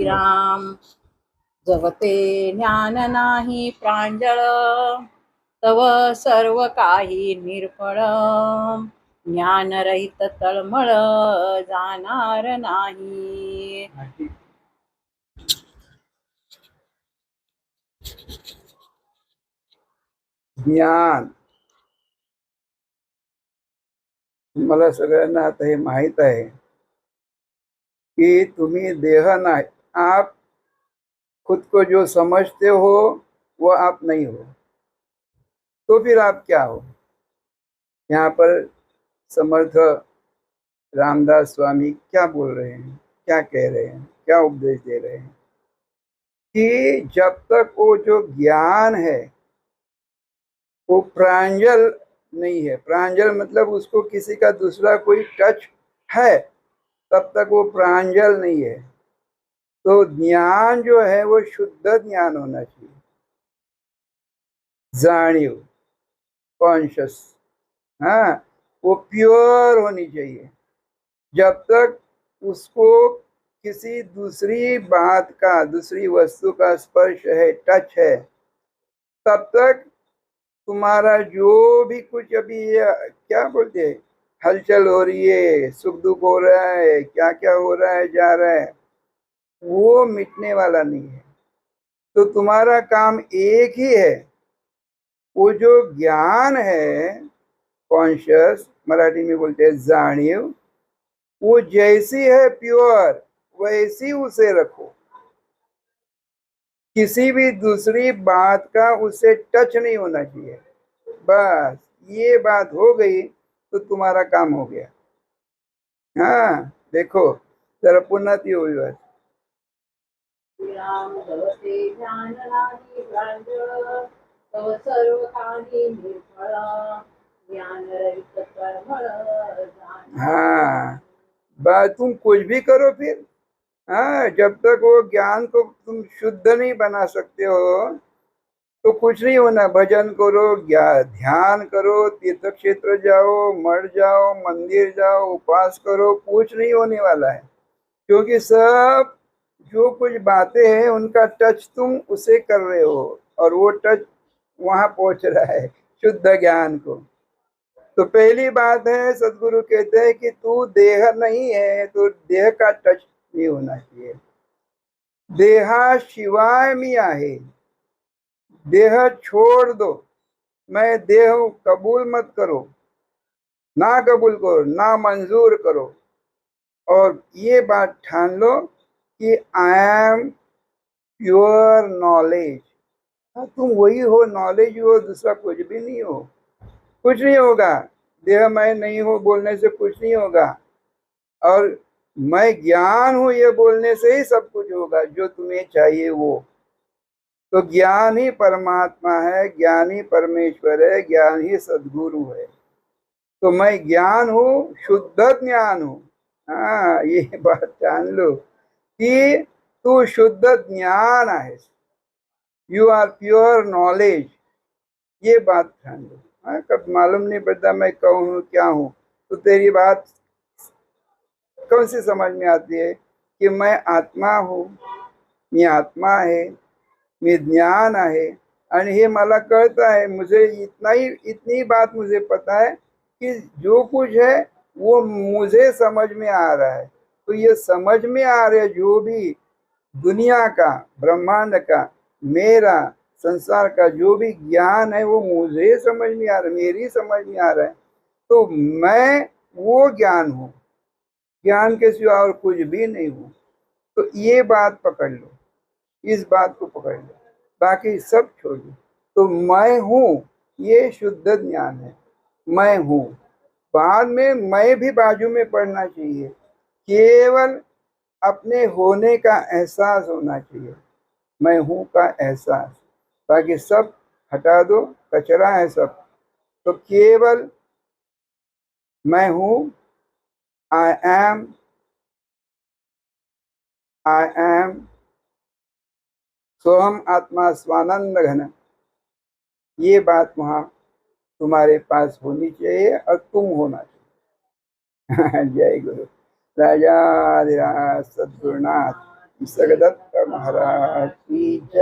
राम. जगते ज्ञान नाही प्रांजळ, तव सर्व काही निर्फळ. ज्ञानरहित तळमळ जाणार नाही. ज्ञान मला सगळ्यांना आता हे माहित आहे कि तुम्ही देह नहीं, आप खुद को जो समझते हो वो आप नहीं हो, तो फिर आप क्या हो? यहाँ पर समर्थ रामदास स्वामी क्या बोल रहे हैं, क्या कह रहे हैं, क्या उपदेश दे रहे हैं कि जब तक वो जो ज्ञान है वो प्रांजल नहीं है, प्रांजल मतलब उसको किसी का दूसरा कोई टच है, तब तक वो प्रांजल नहीं है। तो ज्ञान जो है वो शुद्ध ज्ञान होना चाहिए, जाणीव, कॉन्शियस, हाँ, वो प्योर होनी चाहिए। जब तक उसको किसी दूसरी बात का, दूसरी वस्तु का स्पर्श है, टच है, तब तक तुम्हारा जो भी कुछ अभी क्या बोलते हैं, हलचल हो रही है, सुख दुख हो रहा है, क्या क्या हो रहा है, जा रहा है, वो मिटने वाला नहीं है। तो तुम्हारा काम एक ही है, वो जो ज्ञान है, कॉन्शियस मराठी में बोलते हैं जाणीव, वो जैसी है प्योर वैसी उसे रखो, किसी भी दूसरी बात का उसे टच नहीं होना चाहिए। बस ये बात हो गई तो तुम्हारा काम हो गया। हाँ देखो जरा पुन्हा ती होई बात. राम जगते ज्ञान नाही प्रांजळ, तव सर्व काही निर्फळ. ज्ञानरहित तळमळ जाणार. हाँ बस तुम कुछ भी करो फिर, हाँ, जब तक वो ज्ञान को तुम शुद्ध नहीं बना सकते हो तो कुछ नहीं होना। भजन करो, ध्यान करो, तीर्थ क्षेत्र जाओ, मठ जाओ, मंदिर जाओ, उपवास करो, कुछ नहीं होने वाला है, क्योंकि सब जो कुछ बातें हैं उनका टच तुम उसे कर रहे हो और वो टच वहां पहुंच रहा है शुद्ध ज्ञान को। तो पहली बात है, सदगुरु कहते हैं कि तू देह नहीं है, तो देह का टच नहीं होना चाहिए। देहा शिवाय मी आहे, देह छोड़ दो, मैं देह हूं, कबूल मत करो, ना कबूल करो, ना मंजूर करो, और ये बात ठान लो कि आई एम प्योर नॉलेज। तुम वही हो, नॉलेज हो, दूसरा कुछ भी नहीं हो। कुछ नहीं होगा, देह मैं नहीं हो बोलने से कुछ नहीं होगा, और मैं ज्ञान हूं ये बोलने से ही सब कुछ होगा जो तुम्हें चाहिए वो। तो ज्ञान ही परमात्मा है, ज्ञान ही परमेश्वर है, ज्ञान ही सद्गुरु है। तो मैं ज्ञान हूँ, शुद्ध ज्ञान हूँ। हाँ ये बात जान लो कि तू शुद्ध ज्ञान है, यू आर प्योर नॉलेज, ये बात ध्यान दो। हाँ, कब मालूम नहीं पड़ता मैं कौन हूँ क्या हूँ, तो तेरी बात कौन सी समझ में आती है कि मैं आत्मा हूँ, मी आत्मा आहे, मी ज्ञान आहे, आणि हे मला कळता है, मुझे इतनी बात मुझे पता है कि जो कुछ है वो मुझे समझ में आ रहा है। तो ये समझ में आ रहा है जो भी दुनिया का, ब्रह्मांड का, मेरा, संसार का जो भी ज्ञान है वो मुझे समझ में आ रहा है, मेरी समझ में आ रहा है। तो मैं वो ज्ञान हूँ, ज्ञान के सिवा और कुछ भी नहीं हूँ। तो ये बात पकड़ लो, इस बात को पकड़ लो, बाकी सब छोड़ दो। तो मैं हूँ ये शुद्ध ज्ञान है, मैं हूँ। बाद में मैं भी बाजू में पढ़ना चाहिए, केवल अपने होने का एहसास होना चाहिए, मैं हूँ का एहसास, बाकी सब हटा दो, कचरा है सब। तो केवल मैं हूँ, आई एम, आई एम, सोहम आत्मा स्वानंद घन, ये बात वहाँ तुम्हारे पास होनी चाहिए और तुम होना चाहिए। जय गुरु राजा सद्गुरुनाथ जगदत्त महाराज की जय।